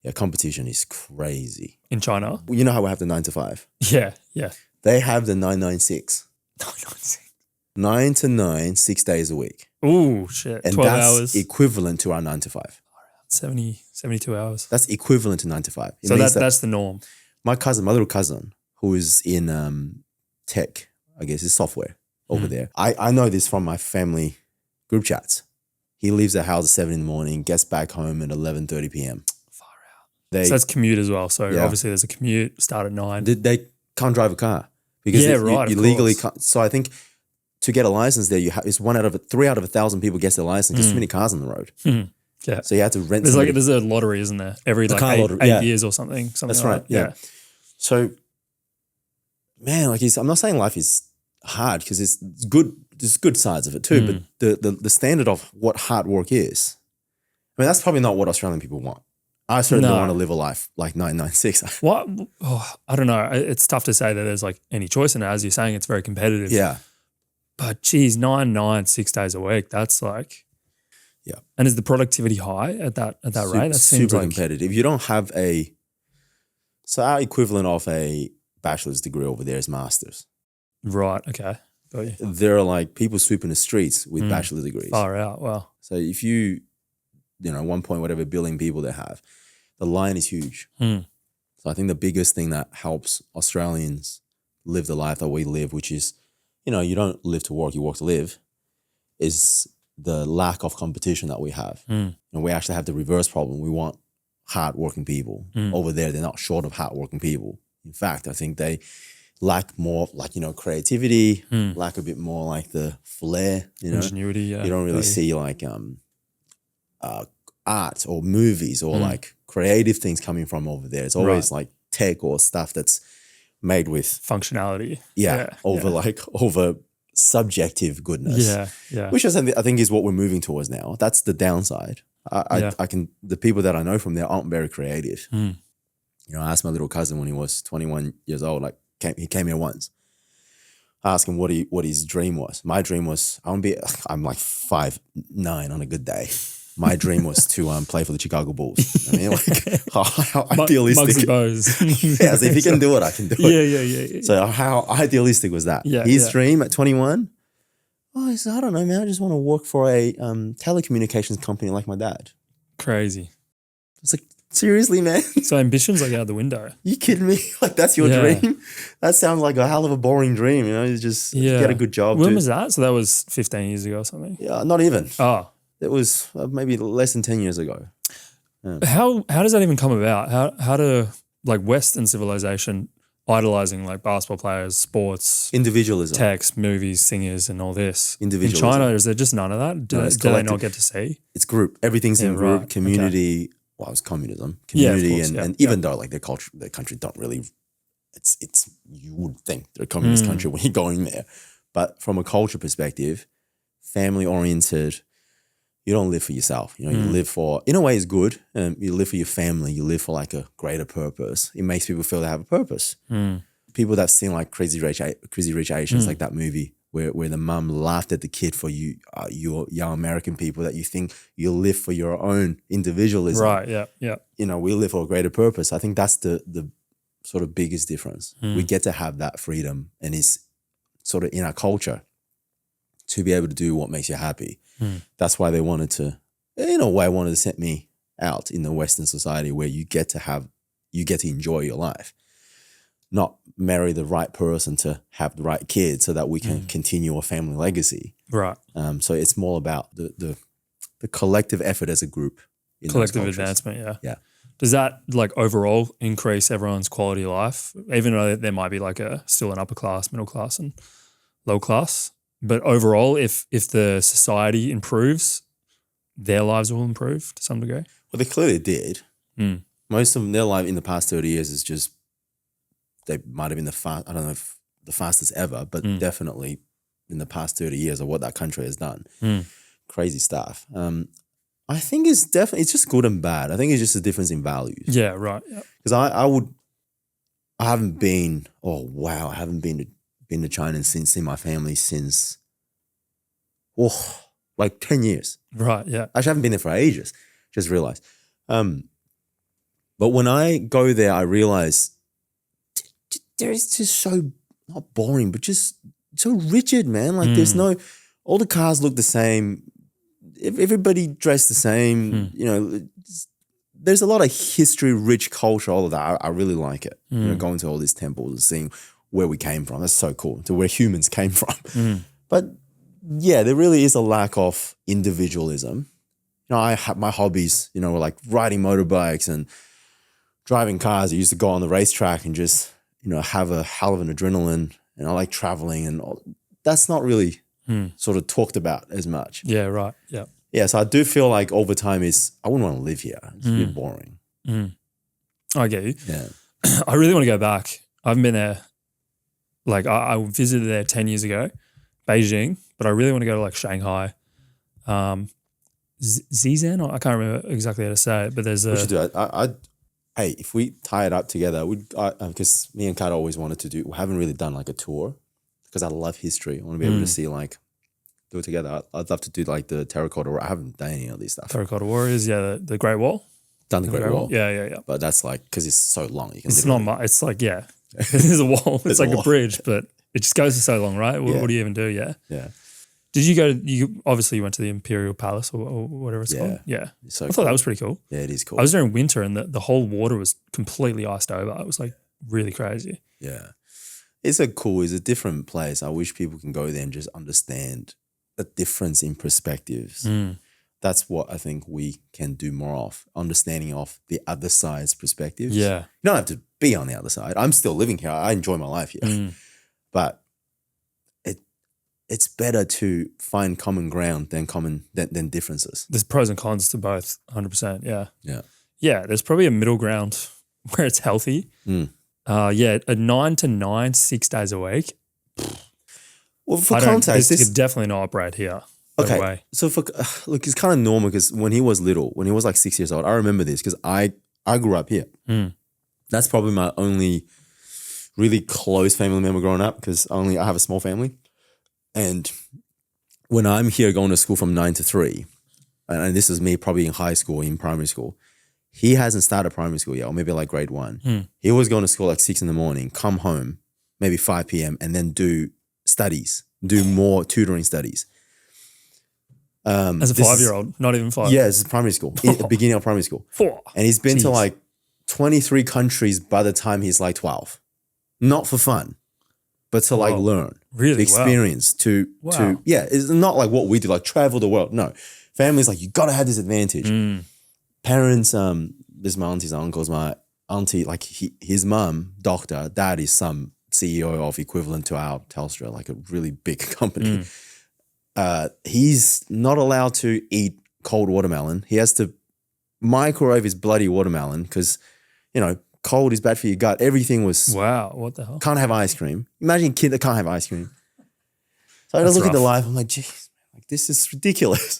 Yeah, competition is crazy. In China? You know how we have the 9 to 5? Yeah. They have the 996. 9 to 9, 6 days a week. Ooh, shit. And 12 that's hours. equivalent to our 9 to 5. 72 hours. That's equivalent to 9 to 5. So that's the norm. My little cousin, who is in tech, I guess, is software over there. I know this from my family group chats. He leaves the house at 7 in the morning, gets back home at 11:30 p.m. Far out. So that's commute as well. So Yeah. obviously there's a commute, start at 9. They can't drive a car because you legally can't. So I think to get a license there, it's 3 out of 1,000 people gets their license because too many cars on the road. Yeah. So you have to rent. There's a lottery, isn't there? Every like eight years or something. That's like right. That. Yeah. So, man, like I'm not saying life is hard because it's good. There's good sides of it too. But the standard of what hard work is, I mean, that's probably not what Australian people want. I certainly don't want to live a life like 996. What? Oh, I don't know. It's tough to say that there's like any choice in it. As you're saying, it's very competitive. Yeah. But geez, 9, 6 days a week. That's like. Yeah. And is the productivity high at that rate? That seems super competitive. You don't have so our equivalent of a bachelor's degree over there is master's. Right. Okay. Got you. There are like people sweeping the streets with bachelor degrees. Far out. Wow. So if you at one point, whatever billion people they have, the line is huge. So I think the biggest thing that helps Australians live the life that we live, which is, you don't live to work, you work to live, is the lack of competition that we have. And we actually have the reverse problem. We want hardworking people. Over there, they're not short of hardworking people. In fact, I think they lack more like, creativity, lack a bit more like the flair, ingenuity. Yeah. You don't really see like art or movies or like creative things coming from over there. It's always like tech or stuff that's made with functionality. Over subjective goodness. Yeah. Which I think is what we're moving towards now. That's the downside. The people that I know from there aren't very creative. I asked my little cousin when he was 21 years old, he came here once. I asked him what his dream was. My dream was, I'm like 5'9" on a good day. My dream was to play for the Chicago Bulls. I mean, like how idealistic. Muggsy Bogues. Yeah, so if he can do it, I can do it. Yeah. So how idealistic was that? Yeah, His dream at 21, he said, I don't know, man. I just want to work for a telecommunications company like my dad. Crazy. It's like, seriously, man? So ambition's like out the window. You kidding me? Like that's your dream? That sounds like a hell of a boring dream, You just get a good job. When was that? So that was 15 years ago or something? Yeah, not even. Oh. It was maybe less than 10 years ago. Yeah. How does that even come about? How do like Western civilization idolizing like basketball players, sports, individualism, text, movies, singers, and all this? Individualism. In China, is there just none of that? Do they not get to see? It's group. Everything's in group. Right. Community. Okay. Well, it's communism. Community, and even though like their country don't really, it's you would think they're a communist country when you're going there, but from a culture perspective, family oriented. You don't live for yourself. You live for, in a way it's good. You live for your family. You live for like a greater purpose. It makes people feel they have a purpose. People that have seen like Crazy Rich Asians, like that movie where the mum laughed at the kid for you young American people that you think you live for your own individualism. Right, yeah. We live for a greater purpose. I think that's the sort of biggest difference. We get to have that freedom and it's sort of in our culture to be able to do what makes you happy. That's why they wanted to set me out in the Western society where you get to enjoy your life, not marry the right person to have the right kids so that we can continue a family legacy. Right. So it's more about the collective effort as a group. Collective advancement, yeah. Yeah. Does that like overall increase everyone's quality of life, even though there might be like still an upper class, middle class and low class? But overall, if the society improves, their lives will improve to some degree? Well, they clearly did. Most of their life in the past 30 years is just, they might have been I don't know if the fastest ever, but definitely in the past 30 years of what that country has done. Crazy stuff. I think it's just good and bad. I think it's just a difference in values. Yeah, right. Because I haven't been to China and seen my family since, like 10 years. Right, yeah. Actually, I haven't been there for ages. Just realized. But when I go there, I realize there is just so, not boring, but just so rigid, man. Like there's no, all the cars look the same. Everybody dressed the same. You know, there's a lot of history-rich culture, all of that. I really like it. You know, going to all these temples and seeing where we came from. That's so cool, to where humans came from. But yeah, there really is a lack of individualism. You know, I have my hobbies, you know, were like riding motorbikes and driving cars. I used to go on the racetrack and just, you know, have a hell of an adrenaline, and I like traveling, and all. That's not really sort of talked about as much. Yeah, right. Yeah. Yeah, so I do feel like over time I wouldn't want to live here. It's a bit boring. I get you. Yeah. I really want to go back. I haven't been there. Like I visited there 10 years ago, Beijing, but I really want to go to like Shanghai. Zizan, I can't remember exactly how to say it, but there's a... We should do it. Hey, if we tie it up together, because me and Kat always wanted to do, we haven't really done like a tour, because I love history. I want to be able to see like, do it together. I'd love to do like the terracotta. I haven't done any of these stuff. Terracotta warriors, yeah, the Great Wall. Done the Great Wall. Yeah. But that's like, because it's so long. You can it's not much. It's like, yeah, there's a wall. It's like a bridge, but it just goes for so long, right? What do you even do? Yeah. Yeah. Did you go? Obviously you went to the Imperial Palace or whatever it's called. Yeah. So I thought that was pretty cool. Yeah, it is cool. I was there in winter and the whole water was completely iced over. It was like really crazy. Yeah. It's a different place. I wish people can go there and just understand the difference in perspectives. That's what I think we can do more of, understanding of the other side's perspectives. Yeah. You don't have to be on the other side. I'm still living here. I enjoy my life here. But it's better to find common ground than differences. There's pros and cons to both, 100%. Yeah. Yeah. Yeah, there's probably a middle ground where it's healthy. A 9 to 9, 6 days a week. Well, for context, this could definitely not operate here. Okay. Way. So look, it's kind of normal because when he was little, when he was like 6 years old, I remember this because I grew up here. That's probably my only really close family member growing up, because I have a small family. And when I'm here going to school from 9 to 3, and this is me probably in high school, in primary school, he hasn't started primary school yet, or maybe like grade 1. He was going to school like 6 in the morning, come home, maybe 5 p.m., and then do studies, do more tutoring studies. As a 5-year-old, not even 5. Yeah, this is primary school, the beginning of primary school. 4. And he's been to like 23 countries by the time he's like 12. Not for fun, but to like learn, really, experience, to it's not like what we do, like travel the world. No, family's like, you got to have this advantage. Parents, this is my aunties and uncles, my auntie, like his mum, doctor, dad is some CEO of equivalent to our Telstra, like a really big company. He's not allowed to eat cold watermelon. He has to microwave his bloody watermelon because, you know, cold is bad for your gut. Everything was... Wow, what the hell? Can't have ice cream. Imagine a kid that can't have ice cream. So I just look at the life, I'm like, geez, like, this is ridiculous.